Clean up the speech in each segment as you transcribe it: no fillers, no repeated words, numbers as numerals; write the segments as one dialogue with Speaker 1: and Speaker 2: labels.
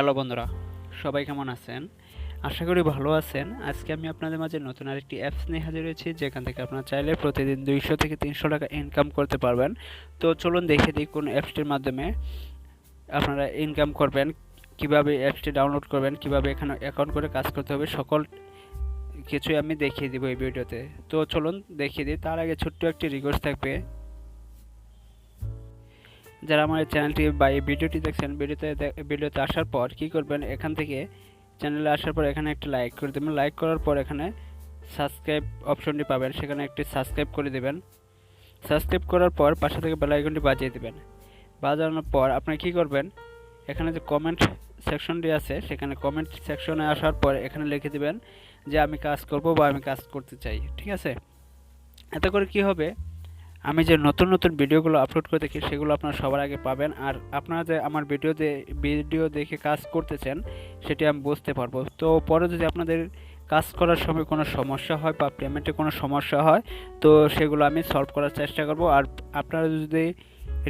Speaker 1: Hello বন্ধুরা, সবাই কেমন আছেন? আশা করি ভালো আছেন। আজকে আমি আপনাদের মাঝে নতুন আরেকটি অ্যাপস নিয়ে হাজির হয়েছি, যেখান থেকে আপনারা চাইলে প্রতিদিন 200 থেকে 300 টাকা ইনকাম করতে পারবেন। তো চলুন দেখে দিই কোন অ্যাপসটির মাধ্যমে আপনারা ইনকাম করবেন, কিভাবে অ্যাপসটি ডাউনলোড করবেন, কিভাবে এখানে অ্যাকাউন্ট করে কাজ করতে হবে, সকল কিছুই আমি দেখিয়ে দিব এই ভিডিওতে। তো চলুন দেখিয়ে দিই। তার আগে ছোট্ট একটি রিকোয়েস্ট থাকবে, যারা আমার চ্যানেলটি বা এই ভিডিওটি দেখছেন, ভিডিওতে আসার পর কি করবেন, এখান থেকে চ্যানেলে আসার পর এখানে একটি লাইক করে দেবেন। লাইক করার পর এখানে সাবস্ক্রাইব অপশনটি পাবেন, সেখানে একটি সাবস্ক্রাইব করে দেবেন। সাবস্ক্রাইব করার পর পাশে থেকে বেল আইকনটি বাজিয়ে দেবেন। বাজানোর পর আপনি কি করবেন, এখানে যে কমেন্ট সেকশনটি আছে, সেখানে কমেন্ট সেকশনে আসার পর এখানে লিখে দেবেন যে আমি কাজ করব বা আমি কাজ করতে চাই। ঠিক আছে, এতে করে কি হবে, আমি যে নতুন নতুন ভিডিওগুলো আপলোড করে থাকি সেগুলো আপনারা সবার আগে পাবেন। আর আপনারা যে আমার ভিডিও দেখে কাজ করতেছেন সেটি আমি বুঝতে পারবো। তো পরে যদি আপনাদের কাজ করার সময় কোনো সমস্যা হয় বা পেমেন্টে কোনো সমস্যা হয়, তো সেগুলো আমি সলভ করার চেষ্টা করব। আর আপনারা যদি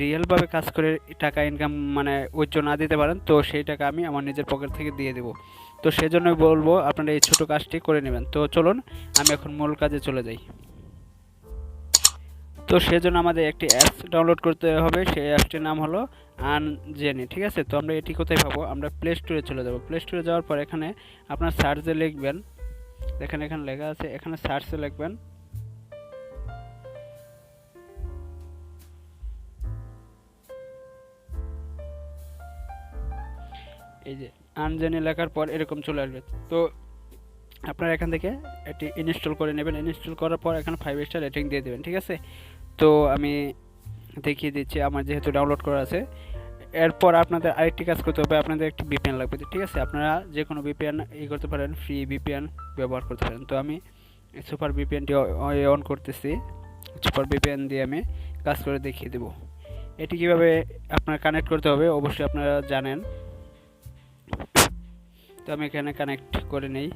Speaker 1: রিয়েলভাবে কাজ করে টাকা ইনকাম মানে উজ্জ না দিতে পারেন, তো সেই টাকা আমি আমার নিজের পকেট থেকে দিয়ে দেবো। তো সেজন্যই বলবো আপনারা এই ছোটো কাজটি করে নেবেন। তো চলুন আমি এখন মূল কাজে চলে যাই। তো সেজন্য আমাদের একটি অ্যাপস ডাউনলোড করতে হবে। সেই অ্যাপসটির নাম হলো জেনি। ঠিক আছে, তো আমরা এটি কোথায় পাবো, আমরা প্লে স্টোরে চলে যাব। প্লে স্টোরে যাওয়ার পর এখানে আপনার সার্চে লিখবেন, দেখেন এখানে লেখা আছে, এখানে সার্চে লিখবেন এই যে আনজেনি। লেখার পর এরকম চলে আসবে। তো আপনারা এখান থেকে এটি ইনস্টল করে নেবেন। ইনস্টল করার পর এখানে 5 স্টার রেটিং দিয়ে দেবেন। ঠিক আছে, তো আমি দেখিয়ে দিচ্ছি আমার যেহেতু ডাউনলোড করা আছে। এরপর আপনাদের আরেকটি কাজ করতে হবে, আপনাদের একটি ভিপিএন লাগবে। ঠিক আছে, আপনারা যে কোনো ভিপিএন করতে পারেন, ফ্রি ভিপিএন ব্যবহার করতে পারেন। তো আমি সুপার ভিপিএনটি অন করতেছি। সুপার ভিপিএন দিয়ে আমি কাজ করে দেখিয়ে দেব। এটি কিভাবে আপনারা কানেক্ট করতে হবে অবশ্যই আপনারা জানেন। তো আমি এখানে কানেক্ট করে নেই।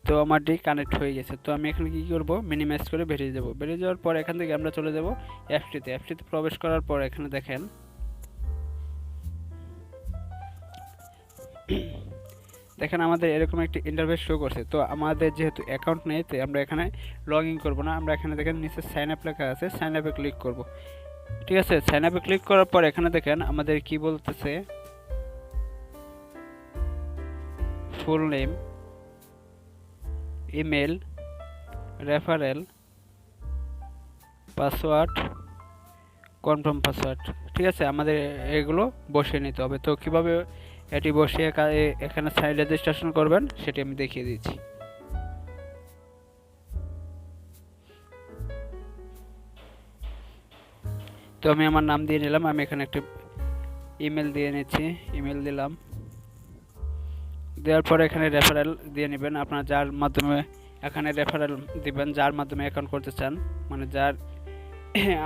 Speaker 1: তো আমারটি কানেক্ট হয়ে গেছে। তো আমি এখানে কি করব, মিনিমাইজ করে বেরিয়ে যাব। বেরিয়ে যাওয়ার পর এখান থেকে আমরা চলে যাব অ্যাপসটিতে। অ্যাপসটিতে প্রবেশ করার পর এখানে দেখেন আমাদের এরকম একটি ইন্টারফেস শো করছে। তো আমাদের যেহেতু অ্যাকাউন্ট নেই, তো আমরা এখানে লগ ইন করবো না। আমরা এখানে দেখেন নিচে সাইন আপ লেখা আছে, সাইন আপে ক্লিক করব। ঠিক আছে, সাইন আপে ক্লিক করার পর এখানে দেখেন আমাদের কি বলতেছে, full name, email, referral, password, confirm password. ঠিক আছে, আমাদের এগুলো বসিয়ে নিতে হবে। তো কিভাবে এটি বসিয়ে এখানে সাইন রেজিস্ট্রেশন করবেন সেটি আমি দেখিয়ে দিচ্ছি। তো আমি আমার নাম দিয়ে নিলাম। আমি এখানে একটা ইমেল দিয়ে নিচ্ছি, ইমেল দিলাম। দেওয়ার পরে এখানে রেফারেল দিয়ে নেবেন। আপনারা যার মাধ্যমে এখানে রেফারেল দিবেন, যার মাধ্যমে অ্যাকাউন্ট করতে চান, মানে যার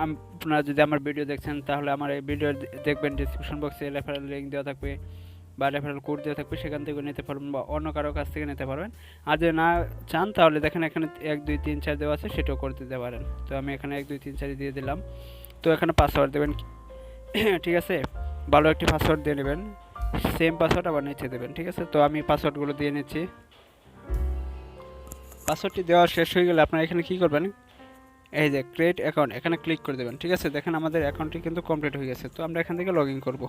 Speaker 1: আপনারা যদি আমার ভিডিও দেখছেন তাহলে আমার এই ভিডিও দেখবেন, ডিসক্রিপশন বক্সে রেফারেল লিঙ্ক দেওয়া থাকবে বা রেফারেল কোড দেওয়া থাকবে, সেখান থেকে নিতে পারবেন বা অন্য কারো কাছ থেকে নিতে পারবেন। আর যদি না চান তাহলে দেখেন এখানে 1 2 3 4 দেওয়া আছে, সেটাও করে দিতে পারেন। তো আমি এখানে 1 2 3 4 দিয়ে দিলাম। তো এখানে পাসওয়ার্ড দেবেন। ঠিক আছে, ভালো একটি পাসওয়ার্ড দিয়ে নেবেন, সেম পাসওয়ার্ড আবার নিচে দেবেন। ঠিক আছে, তো আমি পাসওয়ার্ডগুলো দিয়ে নিচ্ছি। পাসওয়ার্ডটি দেওয়া শেষ হয়ে গেলে আপনারা এখানে কি করবেন, এই যে ক্রিয়েট অ্যাকাউন্ট, এখানে ক্লিক করে দেবেন। ঠিক আছে, দেখেন আমাদের অ্যাকাউন্টটি কিন্তু কমপ্লিট হয়ে গেছে। তো আমরা এখান থেকে লগ ইন করবো।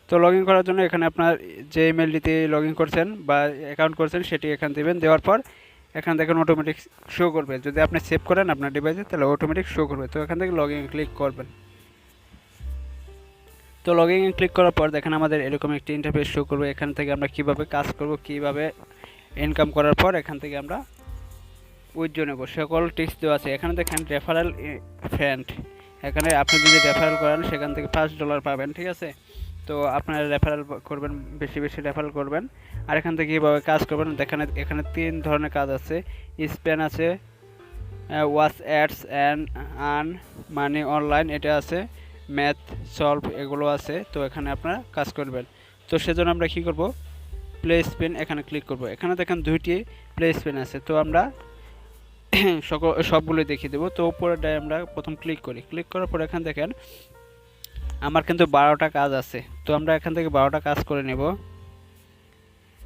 Speaker 1: তো লগ ইন করার জন্য এখানে আপনার যে ইমেলটিতে লগ ইন করছেন বা অ্যাকাউন্ট করছেন সেটি এখানে দেবেন। দেওয়ার পর এখানে দেখেন অটোমেটিক শো করবে। যদি আপনি সেভ করেন আপনার ডিভাইসে তাহলে অটোমেটিক শো করবে। তো এখান থেকে লগ ইন ক্লিক করবেন। তো লগ ইন ক্লিক করার পর দেখেন আমাদের এরকম একটি ইন্টারফেস শো করবে। এখান থেকে আমরা কিভাবে কাজ করব, কিভাবে ইনকাম করার পর এখান থেকে আমরা উইথড্র নেব, সকল টিপস দেওয়া আছে। এখানে দেখেন রেফারেল ফ্রেন্ড, এখানে আপনি যদি রেফারেল করেন সেখান থেকে $5 পাবেন। ঠিক আছে, তো আপনারা রেফারেল করবেন, বেশি বেশি রেফারেল করবেন। আর এখান থেকে কীভাবে কাজ করবেন দেখেন, এখানে 3 ধরনের কাজ আছে, স্পেন আছে, watch ads and earn money online, এটা আছে, ম্যাথ সলভ, এগুলো আছে। তো এখানে আপনারা কাজ করবেন। তো সেজন্য আমরা কি করব, প্লে স্পেন এখানে ক্লিক করব। এখানে দেখেন 2টি প্লে স্পেন আছে। তো আমরা সবগুলো দেখিয়ে দেবো। তো উপরেটায় আমরা প্রথম ক্লিক করি, ক্লিক করার পর এখানে দেখেন আমার কিন্তু 12টা কাজ আছে। তো আমরা এখান থেকে 12টা কাজ করে নেব।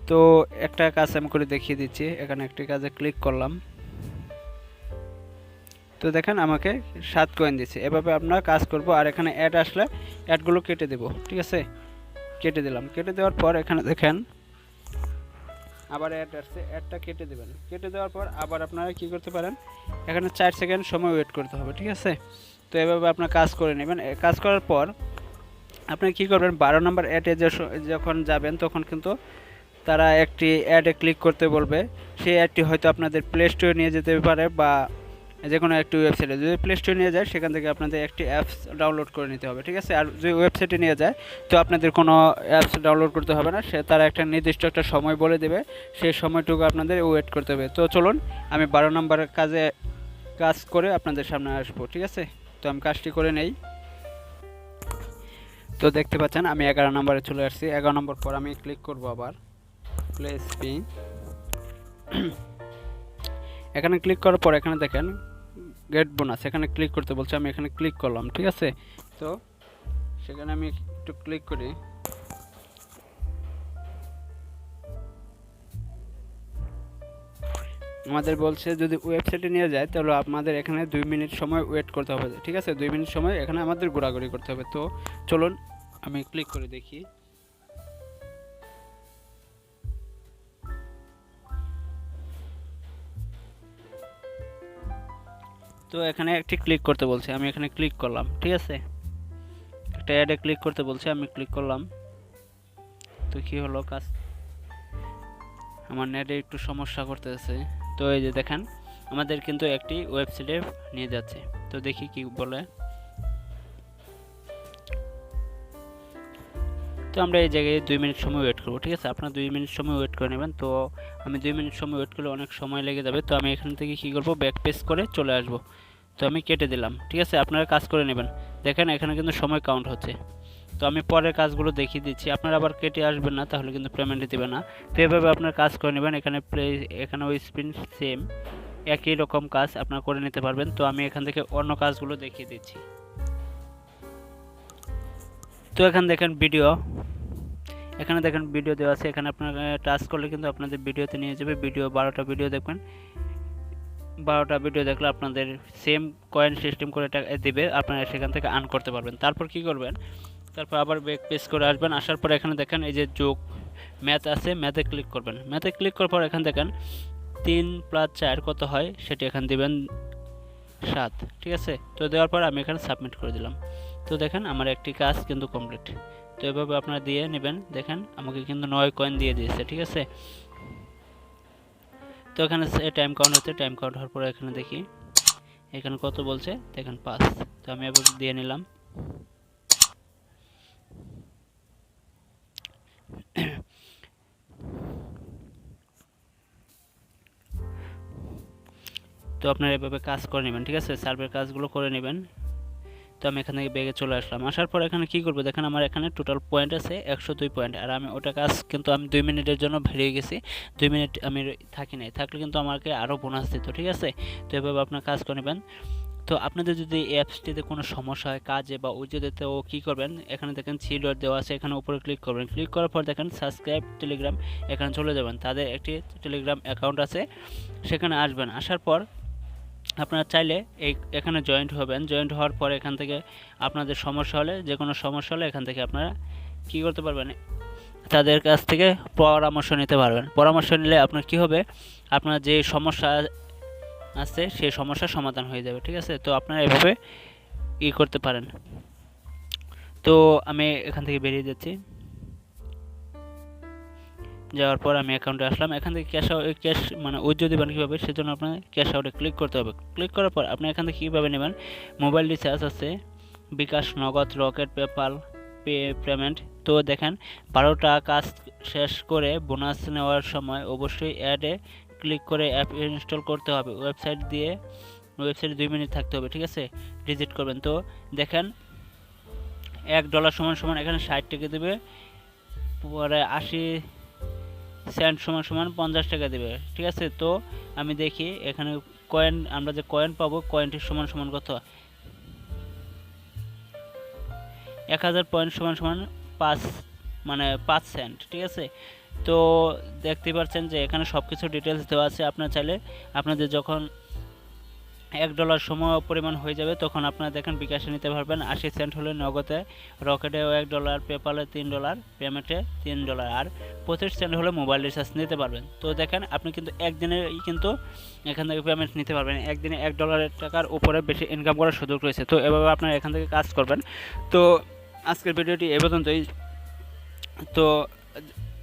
Speaker 1: তো একটা কাজ আমি করে দেখিয়ে দিচ্ছি। এখানে একটি কাজে ক্লিক করলাম, তো দেখেন আমাকে 7 কয়েন দিচ্ছে। এভাবে আমরা কাজ করব। আর এখানে অ্যাড আসলে অ্যাডগুলো কেটে দেব, ঠিক আছে? কেটে দিলাম। কেটে দেওয়ার পর এখানে দেখেন আবার অ্যাড আসছে, অ্যাডটা কেটে দেবেন। কেটে দেওয়ার পর আবার আপনারা কি করতে পারেন, এখানে 4 সেকেন্ড সময় ওয়েট করতে হবে, ঠিক আছে? তো এভাবে আপনার কাজ করে নেবেন। কাজ করার পর আপনি কি করবেন, 12 নম্বর অ্যাডে যখন যাবেন তখন কিন্তু তারা একটি অ্যাডে ক্লিক করতে বলবে। সেই অ্যাডটি হয়তো আপনাদের প্লে স্টোরে নিয়ে যেতে পারে বা যে কোনো একটি ওয়েবসাইটে। যদি প্লে স্টোরে নিয়ে যায় সেখান থেকে আপনাদের একটি অ্যাপস ডাউনলোড করে নিতে হবে, ঠিক আছে? আর যদি ওয়েবসাইটে নিয়ে যায় তো আপনাদের কোনো অ্যাপস ডাউনলোড করতে হবে না। তারা একটা নির্দিষ্ট একটা সময় বলে দেবে, সেই সময়টুকু আপনাদের ওয়েট করতে হবে। তো চলুন আমি 12 নম্বরের কাজ করে আপনাদের সামনে আসবো, ঠিক আছে? তো আমি কাজটি করে নেই। তো দেখতে পাচ্ছেন আমি 11 নম্বরে চলে আসছি। 11 নম্বর পর আমি ক্লিক করব আবার প্লে স্পিন। এখানে ক্লিক করার পর এখানে দেখেন গেট বোনাস, এখানে ক্লিক করতে বলছে। আমি এখানে ক্লিক করলাম, ঠিক আছে? তো সেখানে আমি একটু ক্লিক করি। আমাদের বলছে যদি ওয়েবসাইটে নিয়ে যায় তাহলে আপনাদের এখানে 2 মিনিট সময় ওয়েট করতে হবে, ঠিক আছে? 2 মিনিট সময় এখানে আমাদের ঘোরাঘুরি করতে হবে। তো চলুন আমি ক্লিক করে দেখি। তো এখানে একটি ক্লিক করতে বলছে, আমি এখানে ক্লিক করলাম, ঠিক আছে? একটা অ্যাডে ক্লিক করতে বলছে, আমি ক্লিক করলাম। তো কি হলো, কাজ আমার নেটে একটু সমস্যা করতেছে। তো এই যে দেখেন আমাদের কিন্তু একটি ওয়েবসাইটে নিয়ে যাচ্ছে। তো দেখি কি বলে। তো আমরা এই জায়গায় 2 মিনিট সময় ওয়েট করবো, ঠিক আছে? আপনারা 2 মিনিট সময় ওয়েট করে নেবেন। তো আমি 2 মিনিট সময় ওয়েট করলে অনেক সময় লেগে যাবে। তো আমি এখান থেকে কি করব, ব্যাক পেজ করে চলে আসব। তো আমি কেটে দিলাম, ঠিক আছে? আপনারা কাজ করে নেবেন। দেখেন এখানে কিন্তু সময় কাউন্ট হচ্ছে। তো আমি পরের কাজগুলো দেখিয়ে দিচ্ছি। আপনারা আবার কেটে আসবেন না, তাহলে কিন্তু পেমেন্ট দেবে না। তো এভাবে আপনার কাজ করে নেবেন। এখানে ওই স্পিন সেম একই রকম কাজ আপনারা করে নিতে পারবেন। তো আমি এখান থেকে অন্য কাজগুলো দেখিয়ে দিচ্ছি। তো এখানে দেখেন এখানে দেখেন ভিডিও দেওয়া আছে। এখানে আপনারা টাচ করলে কিন্তু আপনাদের ভিডিওতে নিয়ে যাবে। 12টা ভিডিও দেখবেন। 12টা ভিডিও দেখলে আপনাদের সেম কয়েন সিস্টেম করে দিবে, আপনারা সেখান থেকে আর্ন করতে পারবেন। তারপর কি করবেন, তারপর আবার ব্যাক পেজ করে আসবেন। আসার পর এখানে দেখেন এই যে যোগ ম্যাথ আছে, ম্যাথে ক্লিক করবেন। ম্যাথে ক্লিক করার পর এখানে দেখেন 3 + 4 কত হয় সেটি এখানে দিবেন 7, ঠিক আছে? তো দেওয়ার পর আমি এখানে সাবমিট করে দিলাম। তো দেখেন আমার একটি কাজ কিন্তু কমপ্লিট। তো এভাবে আপনারা দিয়ে নেবেন। দেখেন আমাকে কিন্তু 9 কয়েন দিয়ে দিয়েছে, ঠিক আছে? তো এখানে টাইম কাউন্ট হচ্ছে। টাইম কাউন্ট হওয়ার পরে এখানে দেখি এখানে কত বলছে, দেখেন 5। তো আমি এবার দিয়ে নিলাম। তো আপনারা এভাবে কাজ করে নেবেন, ঠিক আছে? সার্ভের কাজগুলো করে নেবেন। তো আমি এখান থেকে ব্যাগে চলে আসলাম। আসার পর এখানে কি করবো, দেখেন আমার এখানে টোটাল পয়েন্ট আছে 102 পয়েন্ট। আর আমি ওটা কাজ কিন্তু আমি 2 মিনিটের জন্য বেরিয়ে গেছি। 2 মিনিট আমি থাকি নাই, থাকলে কিন্তু আমাকে আরও বোনাস দিত, ঠিক আছে? তো এভাবে আপনার কাজ করে নেবেন। তো আপনাদের যদি এই অ্যাপসটিতে কোনো সমস্যা হয় কাজে বা ওইটাতে, তো কী করবেন, এখানে দেখেন থ্রি দেওয়া আছে, এখানে উপরে ক্লিক করবেন। ক্লিক করার পর দেখেন সাবস্ক্রাইব টেলিগ্রাম, এখানে চলে যাবেন। তাদের একটি টেলিগ্রাম অ্যাকাউন্ট আছে, সেখানে আসবেন। আসার পর আপনারা চাইলে এখানে জয়েন্ট হবেন। জয়েন্ট হওয়ার পর এখান থেকে আপনাদের সমস্যা হলে, যে কোনো সমস্যা হলে এখান থেকে আপনারা কী করতে পারবেন, তাদের কাছ থেকে পরামর্শ নিতে পারবেন। পরামর্শ নিলে আপনার কি হবে, আপনার যে সমস্যা আছে সেই সমস্যার সমাধান হয়ে যাবে, ঠিক আছে? তো আপনারা এভাবে করতে পারেন। তো আমি এখান থেকে বেরিয়ে যাচ্ছি। যাওয়ার পর আমি অ্যাকাউন্টে আসলাম। এখান থেকে ক্যাশ মানে উইথড্র দেবেন কীভাবে, সেজন্য আপনার ক্যাশ আউটে ক্লিক করতে হবে। ক্লিক করার পর আপনি এখান থেকে কীভাবে নেবেন, মোবাইল রিচার্জ আছে, বিকাশ, নগদ, রকেট, পেপাল পেমেন্ট। তো দেখেন 12টা কাজ শেষ করে বোনাস নেওয়ার সময় অবশ্যই অ্যাডে ক্লিক করে অ্যাপ ইনস্টল করতে হবে। ওয়েবসাইটে 2 মিনিট থাকতে হবে, ঠিক আছে? ভিজিট করবেন। তো দেখেন $1 সমান এখানে 60 টাকা দেবে, পরে 80 সেন্ট সমান 50 টাকা দেবে, ঠিক আছে? তো আমি দেখি এখানে কয়েন আমরা যে কয়েন পাবো, কয়েনটির সমান সমান কত 1000 পয়েন্ট সমান সমান 5 মানে 5 সেন্ট। ঠিক আছে, তো দেখতে পাচ্ছেন যে এখানে সব কিছু ডিটেলস দেওয়া আছে। আপনারা চাইলে আপনাদের যখন $1 সময় পরিমাণ হয়ে যাবে তখন আপনারা দেখেন বিকাশে নিতে পারবেন। 80 সেন্ট হলে নগদে, রকেটেও $1, পেপালে $3, পেমেন্টে $3, আর 25 সেন্ট হলে মোবাইল রিচার্জ নিতে পারবেন। তো দেখেন আপনি কিন্তু একদিনেই কিন্তু এখান থেকে পেমেন্ট নিতে পারবেন। একদিনে $1 টাকার উপরে বেশি ইনকাম করার সুযোগ রয়েছে। তো এভাবে আপনারা এখান থেকে কাজ করবেন। তো আজকের ভিডিওটি এই পর্যন্তই। তো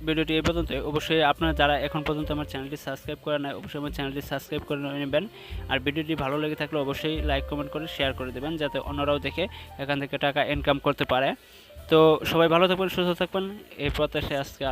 Speaker 1: ভিডিওটি এই পর্যন্তই। অবশ্যই আপনারা যারা এখন পর্যন্ত আমার চ্যানেলটি সাবস্ক্রাইব করে নাই, অবশ্যই আমার চ্যানেলটি সাবস্ক্রাইব করে নেবেন। আর ভিডিওটি ভালো লেগে থাকলে অবশ্যই লাইক কমেন্ট করে শেয়ার করে দেবেন, যাতে অন্যরাও দেখে এখান থেকে টাকা ইনকাম করতে পারে। তো সবাই ভালো থাকবেন, সুস্থ থাকবেন, এই প্রত্যাশায় আজকে